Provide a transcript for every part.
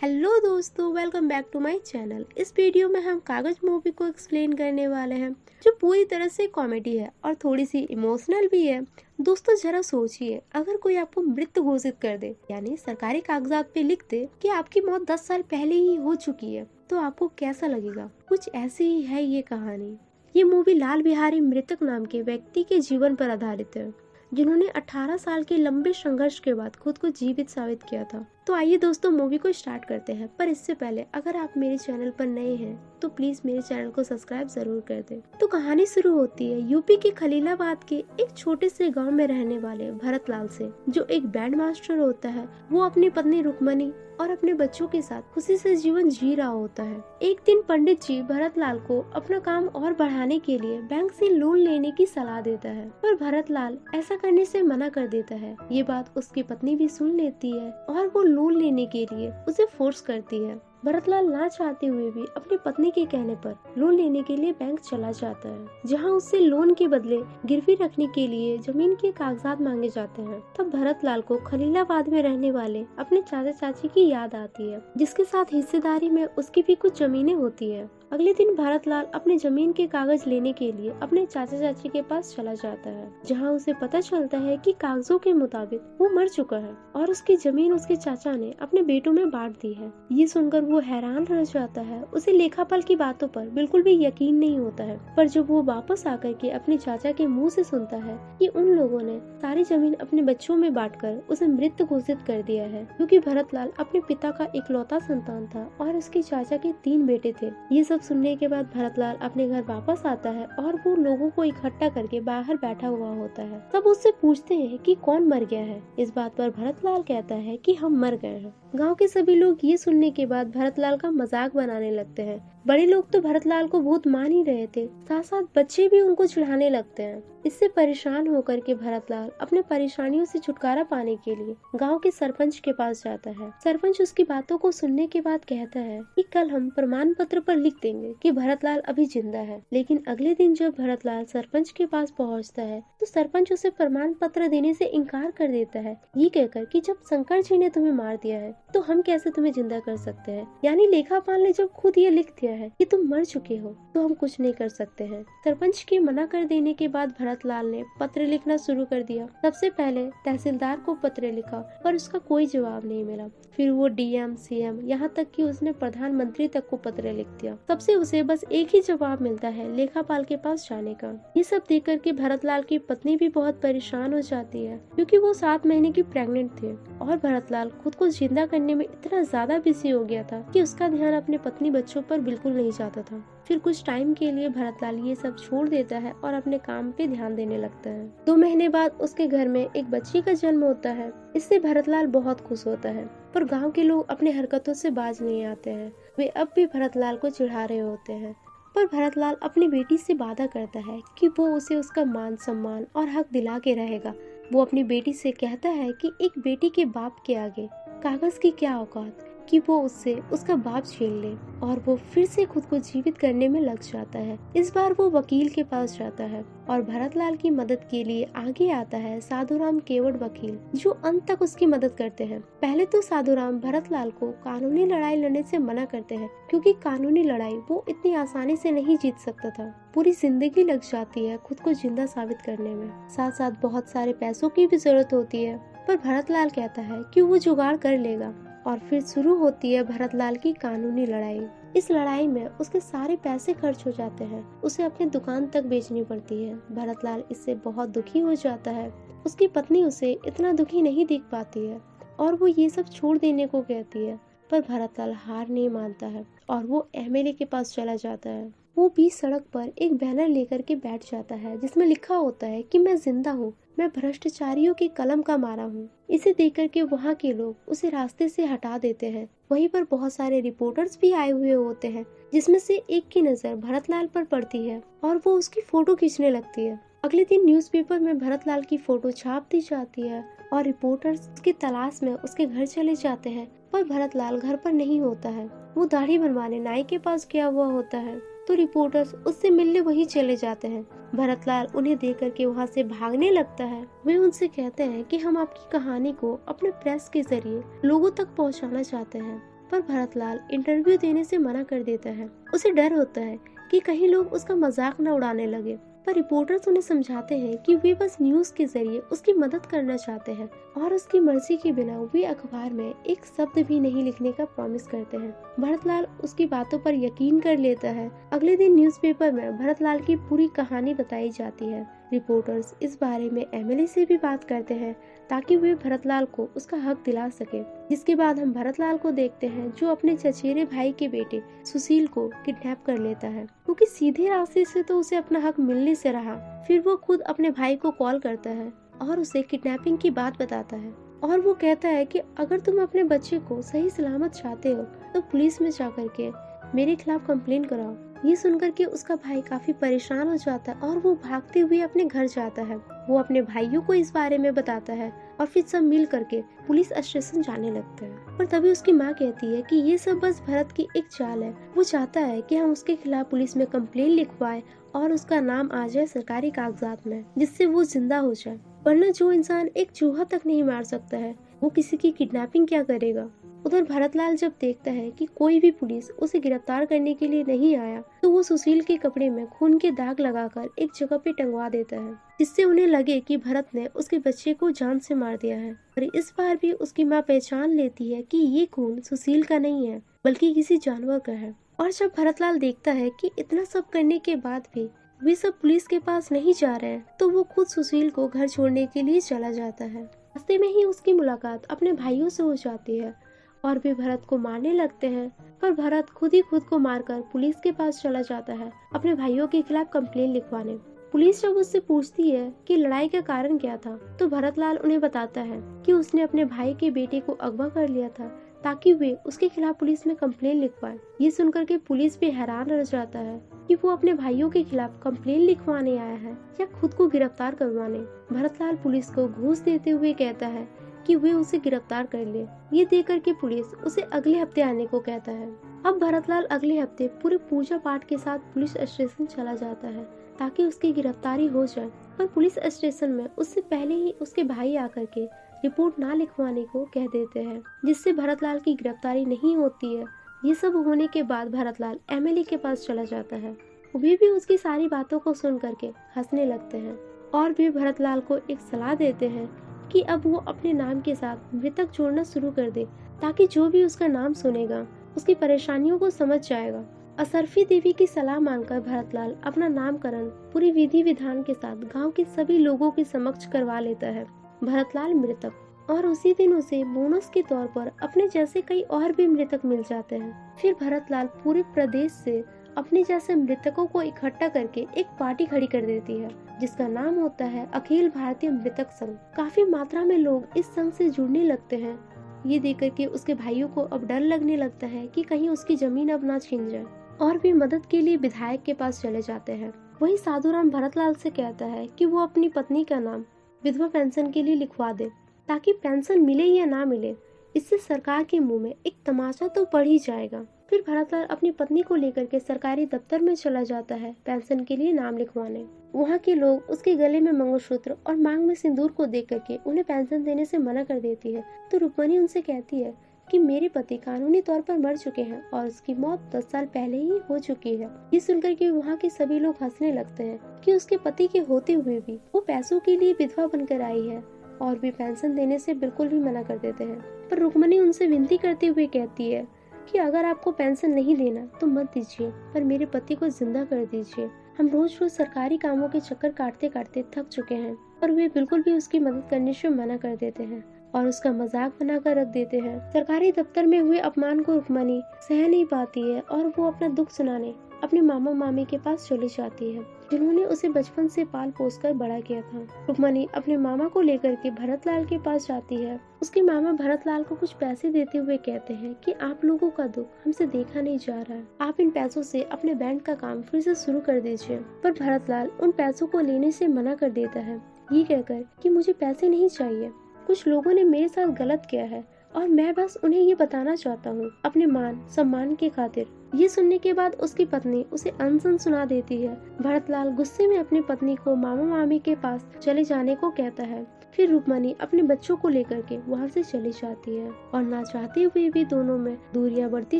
Hello दोस्तों, welcome back to my channel. इस video में हम कागज मूवी को एक्सप्लेन करने वाले हैं, जो पूरी तरह से कॉमेडी है और थोड़ी सी इमोशनल भी है। दोस्तों जरा सोचिए, अगर कोई आपको मृत घोषित कर दे, यानी सरकारी कागजात पे लिख दे कि आपकी मौत 10 साल पहले ही हो चुकी है, तो आपको कैसा लगेगा? कुछ ऐसी ही है ये कहानी। ये मूवी लाल बिहारी मृतक नाम के व्यक्ति के जीवन पर आधारित है, जिन्होंने 18 साल के लंबे संघर्ष के बाद खुद को जीवित साबित किया था। तो आइए दोस्तों मूवी को स्टार्ट करते हैं। पर इससे पहले अगर आप मेरे चैनल पर नए हैं तो प्लीज मेरे चैनल को सब्सक्राइब जरूर कर दें। तो कहानी शुरू होती है यूपी के खलीलाबाद के एक छोटे से गांव में रहने वाले भरत लाल से, जो एक बैंड मास्टर होता है। वो अपनी पत्नी रुक्मणी और अपने बच्चों के साथ खुशी से जीवन जी रहा होता है। एक दिन पंडित जी भरत लाल को अपना काम और बढ़ाने के लिए बैंक से लोन लेने की सलाह देता है, पर भरत लाल ऐसा करने से मना कर देता है। ये बात उसकी पत्नी भी सुन लेती है और वो लोन लेने के लिए उसे फोर्स करती है। भरतलाल ना चाहते हुए भी अपनी पत्नी के कहने पर लोन लेने के लिए बैंक चला जाता है, जहां उससे लोन के बदले गिरवी रखने के लिए जमीन के कागजात मांगे जाते हैं। तब भरतलाल को खलीलाबाद में रहने वाले अपने चाचा चाची की याद आती है, जिसके साथ हिस्सेदारी में उसकी भी कुछ जमीनें होती है। अगले दिन भरतलाल अपने जमीन के कागज लेने के लिए अपने चाचा चाची के पास चला जाता है, जहां उसे पता चलता है कि कागजों के मुताबिक वो मर चुका है और उसकी जमीन उसके चाचा ने अपने बेटों में बांट दी है। ये सुनकर वो हैरान रह जाता है। उसे लेखापाल की बातों पर बिल्कुल भी यकीन नहीं होता है। पर जब वो वापस आकर के अपने चाचा के मुंह से सुनता है कि उन लोगों ने सारी जमीन अपने बच्चों में बांटकर उसे मृत घोषित कर दिया है, क्योंकि भरतलाल अपने पिता का इकलौता संतान था और उसके चाचा के 3 बेटे थे। ये सब सुनने के बाद भरतलाल अपने घर वापस आता है और वो लोगों को इकट्ठा करके बाहर बैठा हुआ होता है। तब उससे पूछते हैं कि कौन मर गया है। इस बात पर भरतलाल कहता है कि हम मर गए हैं। गांव के सभी लोग ये सुनने के बाद भरतलाल का मजाक बनाने लगते हैं। बड़े लोग तो भरतलाल को बहुत मान ही रहे थे, साथ साथ बच्चे भी उनको चिढ़ाने लगते हैं। इससे परेशान होकर के भरतलाल अपने परेशानियों से छुटकारा पाने के लिए गांव के सरपंच के पास जाता है। सरपंच उसकी बातों को सुनने के बाद कहता है कि कल हम प्रमाण पत्र पर लिख देंगे कि भरतलाल अभी जिंदा है। लेकिन अगले दिन जब भरतलाल सरपंच के पास पहुंचता है तो सरपंच उसे प्रमाण पत्र देने से इनकार कर देता है, ये कहकर कि जब शंकर जी ने तुम्हें मार दिया है तो हम कैसे तुम्हें जिंदा कर सकते हैं। यानी लेखापाल ने जब खुद ये लिख दिया है कि तुम मर चुके हो तो हम कुछ नहीं कर सकते हैं। सरपंच के मना कर देने के बाद भरतलाल ने पत्र लिखना शुरू कर दिया। सबसे पहले तहसीलदार को पत्र लिखा पर उसका कोई जवाब नहीं मिला। फिर वो डीएम, सीएम, यहाँ तक कि उसने प्रधानमंत्री तक को पत्र लिख दिया। तब से उसे बस एक ही जवाब मिलता है, लेखापाल के पास जाने का। ये सब देख कर के भरतलाल की पत्नी भी बहुत परेशान हो जाती है, क्योंकि वो 7 महीने की प्रेग्नेंट थी और भरतलाल खुद को जिंदा करने में इतना ज्यादा बिजी हो गया था कि उसका ध्यान अपने पत्नी बच्चों पर बिल्कुल नहीं जाता था। फिर कुछ टाइम के लिए भरतलाल ये सब छोड़ देता है और अपने काम पे ध्यान देने लगता है। 2 महीने बाद उसके घर में एक बच्ची का जन्म होता है। इससे भरतलाल बहुत खुश होता है, पर गांव के लोग अपने हरकतों से बाज नहीं आते हैं। वे अब भी भरतलाल को चिढ़ा रहे होते हैं, पर भरतलाल अपनी बेटी से वादा करता है कि वो उसे उसका मान सम्मान और हक दिला के रहेगा। वो अपनी बेटी से कहता है कि एक बेटी के बाप के आगे कागज की क्या औकात कि वो उससे उसका बाप छीन ले, और वो फिर से खुद को जीवित करने में लग जाता है। इस बार वो वकील के पास जाता है और भरतलाल की मदद के लिए आगे आता है साधुराम केवट वकील, जो अंत तक उसकी मदद करते हैं। पहले तो साधुराम भरतलाल को कानूनी लड़ाई लड़ने से मना करते हैं, क्योंकि कानूनी लड़ाई वो इतनी आसानी से नहीं जीत सकता था। पूरी जिंदगी लग जाती है खुद को जिंदा साबित करने में, साथ साथ बहुत सारे पैसों की भी जरूरत होती है। पर भरतलाल कहता है कि वो जुगाड़ कर लेगा और फिर शुरू होती है भरतलाल की कानूनी लड़ाई। इस लड़ाई में उसके सारे पैसे खर्च हो जाते हैं, उसे अपनी दुकान तक बेचनी पड़ती है। भरतलाल इससे बहुत दुखी हो जाता है। उसकी पत्नी उसे इतना दुखी नहीं देख पाती है और वो ये सब छोड़ देने को कहती है, पर भरतलाल हार नहीं मानता है और वो एमएलए के पास चला जाता है। वो बीच सड़क पर एक बैनर लेकर के बैठ जाता है, जिसमें लिखा होता है कि मैं जिंदा हूँ, मैं भ्रष्टाचारियों के कलम का मारा हूँ। इसे देख कर के वहाँ के लोग उसे रास्ते से हटा देते हैं। वहीं पर बहुत सारे रिपोर्टर्स भी आए हुए होते हैं, जिसमें से एक की नजर भरतलाल पर पड़ती है और वो उसकी फोटो खींचने लगती है। अगले दिन न्यूज़पेपर में भरतलाल की फोटो छाप दी जाती है और रिपोर्टर्स उसकी तलाश में उसके घर चले जाते हैं, पर भरतलाल घर पर नहीं होता है। वो दाढ़ी बनवाने नाई के पास गया हुआ होता है, तो रिपोर्टर्स उससे मिलने वहीं चले जाते हैं। भरतलाल उन्हें देख करके वहाँ से भागने लगता है। वे उनसे कहते हैं कि हम आपकी कहानी को अपने प्रेस के जरिए लोगों तक पहुँचाना चाहते हैं, पर भरतलाल इंटरव्यू देने से मना कर देता है। उसे डर होता है कि कहीं लोग उसका मजाक न उड़ाने लगे, पर रिपोर्टर्स उन्हें समझाते हैं कि वे बस न्यूज के जरिए उसकी मदद करना चाहते हैं और उसकी मर्जी के बिना वे अखबार में एक शब्द भी नहीं लिखने का प्रॉमिस करते हैं। भरतलाल उसकी बातों पर यकीन कर लेता है। अगले दिन न्यूज़पेपर में भरतलाल की पूरी कहानी बताई जाती है। रिपोर्टर्स इस बारे में एमिली से भी बात करते हैं ताकि वे भरतलाल को उसका हक दिला सके। जिसके बाद हम भरतलाल को देखते हैं जो अपने चचेरे भाई के बेटे सुशील को किडनैप कर लेता है, क्योंकि सीधे रास्ते से तो उसे अपना हक मिलने से रहा। फिर वो खुद अपने भाई को कॉल करता है और उसे किडनैपिंग की बात बताता है और वो कहता है कि अगर तुम अपने बच्चे को सही सलामत चाहते हो तो पुलिस में जाकर के मेरे खिलाफ कंप्लेन कराओ। ये सुनकर के उसका भाई काफी परेशान हो जाता है और वो भागते हुए अपने घर जाता है। वो अपने भाइयों को इस बारे में बताता है और फिर सब मिल करके पुलिस स्टेशन जाने लगते हैं। पर तभी उसकी माँ कहती है कि ये सब बस भरत की एक चाल है। वो चाहता है कि हम उसके खिलाफ पुलिस में कंप्लेन लिखवाएं और उसका नाम आ जाए सरकारी कागजात में, जिससे वो जिंदा हो जाए। वरना जो इंसान एक चूहा तक नहीं मार सकता है वो किसी की किडनैपिंग क्या करेगा। उधर भरतलाल जब देखता है कि कोई भी पुलिस उसे गिरफ्तार करने के लिए नहीं आया तो वो सुशील के कपड़े में खून के दाग लगाकर एक जगह पे टंगवा देता है, जिससे उन्हें लगे कि भरत ने उसके बच्चे को जान से मार दिया है। और इस बार भी उसकी माँ पहचान लेती है कि ये खून सुशील का नहीं है बल्कि किसी जानवर का है। और जब भरतलाल देखता है कि इतना सब करने के बाद भी वे सब पुलिस के पास नहीं जा रहे हैं तो वो खुद सुशील को घर छोड़ने के लिए चला जाता है। रास्ते में ही उसकी मुलाकात अपने भाइयों से हो जाती है और वे भरत को मारने लगते हैं, पर भरत खुद ही खुद को मारकर पुलिस के पास चला जाता है अपने भाइयों के खिलाफ कंप्लेन लिखवाने। पुलिस जब उससे पूछती है कि लड़ाई का कारण क्या था तो भरतलाल उन्हें बताता है कि उसने अपने भाई के बेटे को अगवा कर लिया था ताकि वे उसके खिलाफ पुलिस में कंप्लेन लिखवाएं। ये सुनकर के पुलिस भी हैरान रह जाता है कि वो अपने भाइयों के खिलाफ कंप्लेन लिखवाने आया है या खुद को गिरफ्तार करवाने। भरतलाल पुलिस को घूस देते हुए कहता है कि वे उसे गिरफ्तार कर ले। ये देख कर के पुलिस उसे अगले हफ्ते आने को कहता है। अब भरतलाल अगले हफ्ते पूरे पूजा पाठ के साथ पुलिस स्टेशन चला जाता है ताकि उसकी गिरफ्तारी हो जाए, पर पुलिस स्टेशन में उससे पहले ही उसके भाई आकर के रिपोर्ट ना लिखवाने को कह देते हैं, जिससे भरतलाल की गिरफ्तारी नहीं होती है। ये सब होने के बाद भरतलाल एमिली के पास चला जाता है। वे भी उसकी सारी बातों को सुन करके हंसने लगते हैं और भी भरतलाल को एक सलाह देते हैं कि अब वो अपने नाम के साथ मृतक जोड़ना शुरू कर दे ताकि जो भी उसका नाम सुनेगा उसकी परेशानियों को समझ जाएगा। असरफी देवी की सलाह मानकर भरतलाल अपना नामकरण पूरी विधि विधान के साथ गांव के सभी लोगों के समक्ष करवा लेता है। भरतलाल मृतक, और उसी दिन उसे बोनस के तौर पर अपने जैसे कई और भी मृतक मिल जाते हैं। फिर भरतलाल पूरे प्रदेश से अपने जैसे मृतकों को इकट्ठा करके एक पार्टी खड़ी कर देती है जिसका नाम होता है अखिल भारतीय मृतक संघ। काफी मात्रा में लोग इस संघ से जुड़ने लगते हैं। ये देख करके उसके भाइयों को अब डर लगने लगता है कि कहीं उसकी जमीन अब ना छीन जाए, और भी मदद के लिए विधायक के पास चले जाते हैं। वही साधुराम भरतलाल से कहता है कि वो अपनी पत्नी का नाम विधवा पेंशन के लिए लिखवा दे ताकि पेंशन मिले या ना मिले, इससे सरकार के मुंह में एक तमाचा तो पड़ ही जाएगा। फिर भरतलाल अपनी पत्नी को लेकर के सरकारी दफ्तर में चला जाता है पेंशन के लिए नाम लिखवाने। वहाँ के लोग उसके गले में मंगलसूत्र और मांग में सिंदूर को देख करके उन्हें पेंशन देने से मना कर देती है। तो रुक्मणी उनसे कहती है कि मेरे पति कानूनी तौर पर मर चुके हैं और उसकी मौत 10 साल पहले ही हो चुकी है। ये सुनकर के वहाँ के सभी लोग हंसने लगते हैं कि उसके पति के होते हुए भी वो पैसों के लिए विधवा बनकर आई है और भी पेंशन देने से बिल्कुल भी मना कर देते हैं। पर रुक्मणी उनसे विनती करते हुए कहती है कि अगर आपको पेंशन नहीं लेना तो मत दीजिए, पर मेरे पति को जिंदा कर दीजिए। हम रोज रोज सरकारी कामों के चक्कर काटते काटते थक चुके हैं। और वे बिल्कुल भी उसकी मदद करने से मना कर देते हैं और उसका मजाक बनाकर रख देते हैं। सरकारी दफ्तर में हुए अपमान को रुक्मणी सह नहीं पाती है और वो अपना दुख सुनाने अपने मामा मामी के पास चली जाती है जिन्होंने उसे बचपन से पाल पोस कर बड़ा किया था। रुक्मणी अपने मामा को लेकर के भरतलाल के पास जाती है। उसके मामा भरतलाल को कुछ पैसे देते हुए कहते हैं कि आप लोगों का दुख हमसे देखा नहीं जा रहा है, आप इन पैसों से अपने बैंड का काम फिर से शुरू कर दीजिए। पर भरतलाल उन पैसों को लेने से मना कर देता है, ये कहकर कि मुझे पैसे नहीं चाहिए, कुछ लोगों ने मेरे साथ गलत किया है और मैं बस उन्हें ये बताना चाहता हूँ अपने मान सम्मान के खातिर। ये सुनने के बाद उसकी पत्नी उसे अनसन सुना देती है। भरतलाल गुस्से में अपनी पत्नी को मामा मामी के पास चले जाने को कहता है फिर रुक्मणी अपने बच्चों को लेकर के वहाँ से चली जाती है और ना चाहते हुए भी दोनों में दूरियां बढ़ती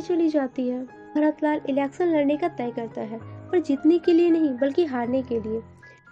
चली जाती है। भरतलाल इलेक्शन लड़ने का तय करता है, पर जीतने के लिए नहीं बल्कि हारने के लिए,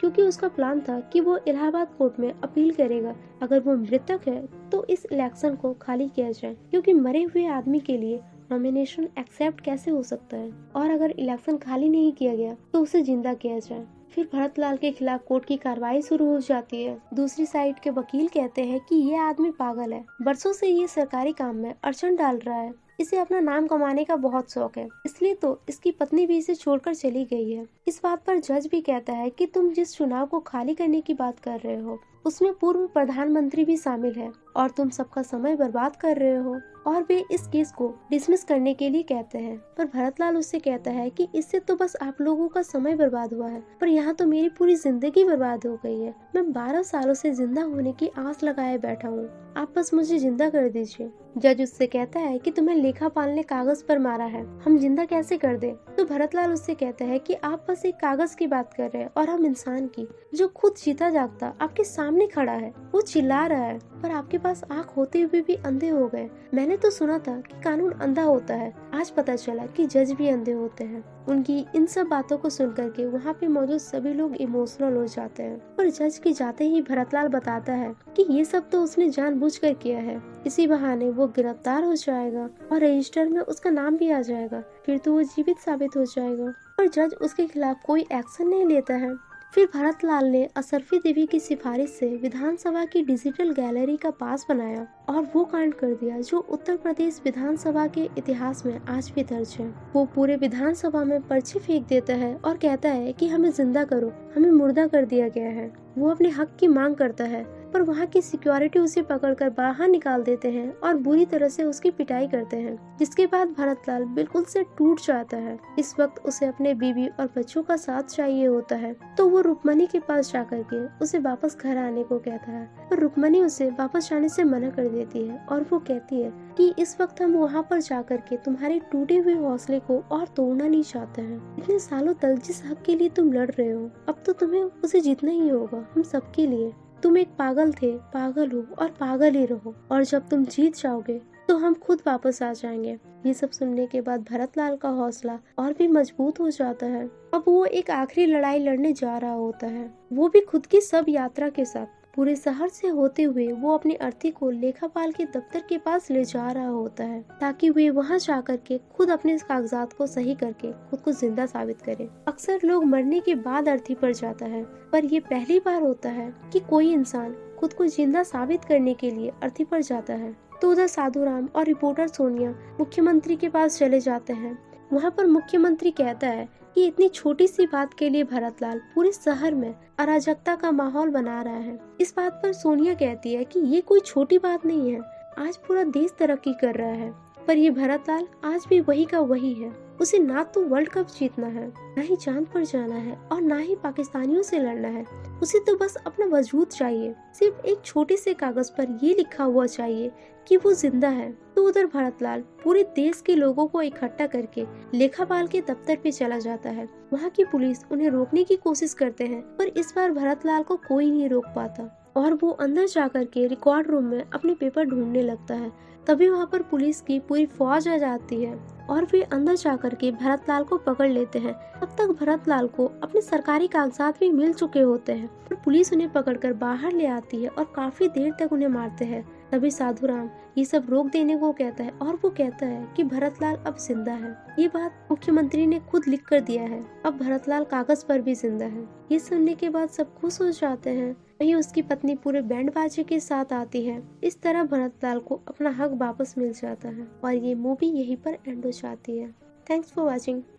क्योंकि उसका प्लान था कि वो इलाहाबाद कोर्ट में अपील करेगा। अगर वो मृतक है तो इस इलेक्शन को खाली किया जाए, क्योंकि मरे हुए आदमी के लिए नॉमिनेशन एक्सेप्ट कैसे हो सकता है, और अगर इलेक्शन खाली नहीं किया गया तो उसे जिंदा किया जाए। फिर भरतलाल के खिलाफ कोर्ट की कार्रवाई शुरू हो जाती है। दूसरी साइड के वकील कहते हैं कि ये आदमी पागल है, बरसों से ये सरकारी काम में अड़चन डाल रहा है, इसे अपना नाम कमाने का बहुत शौक है, इसलिए तो इसकी पत्नी भी इसे छोड़कर चली गई है। इस बात पर जज भी कहता है कि तुम जिस चुनाव को खाली करने की बात कर रहे हो उसमें पूर्व प्रधानमंत्री भी शामिल है और तुम सबका समय बर्बाद कर रहे हो, और वे इस केस को डिसमिस करने के लिए कहते हैं। पर भरतलाल उससे कहता है कि इससे तो बस आप लोगों का समय बर्बाद हुआ है, पर यहाँ तो मेरी पूरी जिंदगी बर्बाद हो गई है। मैं 12 सालों से जिंदा होने की आस लगाए बैठा हूँ, आप बस मुझे जिंदा कर दीजिए। जज उससे कहता है कि तुम्हें लेखापाल ने कागज पर मारा है, हम जिंदा कैसे कर दे। तो भरतलाल उससे कहता है कि आप बस एक कागज की बात कर रहे हैं और हम इंसान की, जो खुद जीता जागता आपके सामने खड़ा है। वो चिल्ला रहा है, पर आपके पास आँख होते हुए भी अंधे हो गए। मैंने तो सुना था कि कानून अंधा होता है, आज पता चला कि जज भी अंधे होते हैं। उनकी इन सब बातों को सुनकर के वहाँ पे मौजूद सभी लोग इमोशनल हो जाते हैं। पर जज के जाते ही भरतलाल बताता है कि ये सब तो उसने जानबूझकर किया है, इसी बहाने वो गिरफ्तार हो जाएगा और रजिस्टर में उसका नाम भी आ जाएगा, फिर तो वो जीवित साबित हो जाएगा। पर जज उसके खिलाफ कोई एक्शन नहीं लेता है। फिर भरतलाल ने असरफी देवी की सिफारिश से विधानसभा की डिजिटल गैलरी का पास बनाया और वो कांड कर दिया जो उत्तर प्रदेश विधानसभा के इतिहास में आज भी दर्ज है। वो पूरे विधानसभा में पर्ची फेंक देता है और कहता है कि हमें जिंदा करो, हमें मुर्दा कर दिया गया है। वो अपने हक की मांग करता है, पर वहाँ की सिक्योरिटी उसे पकड़कर बाहर निकाल देते हैं और बुरी तरह से उसकी पिटाई करते हैं, जिसके बाद भरतलाल बिल्कुल से टूट जाता है। इस वक्त उसे अपने बीवी और बच्चों का साथ चाहिए होता है, तो वो रुक्मणी के पास जाकर के उसे वापस घर आने को कहता है, पर रुक्मणी उसे वापस जाने से मना कर देती है और वो कहती है कि इस वक्त हम वहाँ पर जाकर के तुम्हारे टूटे हुए हौसले को और तोड़ना नहीं चाहते हैं। इतने सालों तक जिस हक के लिए तुम लड़ रहे हो, अब तो तुम्हें उसे जीतना ही होगा, हम सबके लिए। तुम एक पागल थे, पागल हो और पागल ही रहो, और जब तुम जीत जाओगे तो हम खुद वापस आ जाएंगे। ये सब सुनने के बाद भरतलाल का हौसला और भी मजबूत हो जाता है। अब वो एक आखिरी लड़ाई लड़ने जा रहा होता है, वो भी खुद की सब यात्रा के साथ। पूरे शहर से होते हुए वो अपनी अर्थी को लेखापाल के दफ्तर के पास ले जा रहा होता है, ताकि वे वहां जाकर के खुद अपने कागजात को सही करके खुद को जिंदा साबित करे। अक्सर लोग मरने के बाद अर्थी पर जाता है, पर ये पहली बार होता है कि कोई इंसान खुद को जिंदा साबित करने के लिए अर्थी पर जाता है। तो उधर साधुराम और रिपोर्टर सोनिया मुख्यमंत्री के पास चले जाते हैं। वहाँ पर मुख्यमंत्री कहता है कि इतनी छोटी सी बात के लिए भरतलाल पूरे शहर में अराजकता का माहौल बना रहा है। इस बात पर सोनिया कहती है कि ये कोई छोटी बात नहीं है, आज पूरा देश तरक्की कर रहा है, पर ये भरतलाल आज भी वही का वही है। उसे ना तो वर्ल्ड कप जीतना है, ना ही चांद पर जाना है और ना ही पाकिस्तानियों से लड़ना है। उसे तो बस अपना वजूद चाहिए, सिर्फ एक छोटे से कागज पर ये लिखा हुआ चाहिए कि वो जिंदा है। तो उधर भरतलाल पूरे देश के लोगों को इकट्ठा करके लेखापाल के दफ्तर पे चला जाता है। वहाँ की पुलिस उन्हें रोकने की कोशिश करते हैं, पर इस बार भरतलाल को कोई नहीं रोक पाता और वो अंदर जाकर के रिकॉर्ड रूम में अपने पेपर ढूंढने लगता है। तभी वहाँ पर पुलिस की पूरी फौज आ जाती है और वे अंदर जाकर के भरतलाल को पकड़ लेते हैं। तब तक भरतलाल को अपने सरकारी कागजात भी मिल चुके होते हैं, पर पुलिस उन्हें पकड़कर बाहर ले आती है और काफी देर तक उन्हें मारते हैं। तभी साधुराम ये सब रोक देने को कहता है और वो कहता है कि भरतलाल अब जिंदा है। ये बात मुख्यमंत्री ने खुद लिख कर दिया है, अब भरतलाल कागज पर भी जिंदा है। ये सुनने के बाद सब खुश हो जाते हैं। वहीं उसकी पत्नी पूरे बैंड बाजे के साथ आती है। इस तरह भरतलाल को अपना हक वापस मिल जाता है और ये मूवी यहीं पर एंड हो जाती है। Thanks for watching.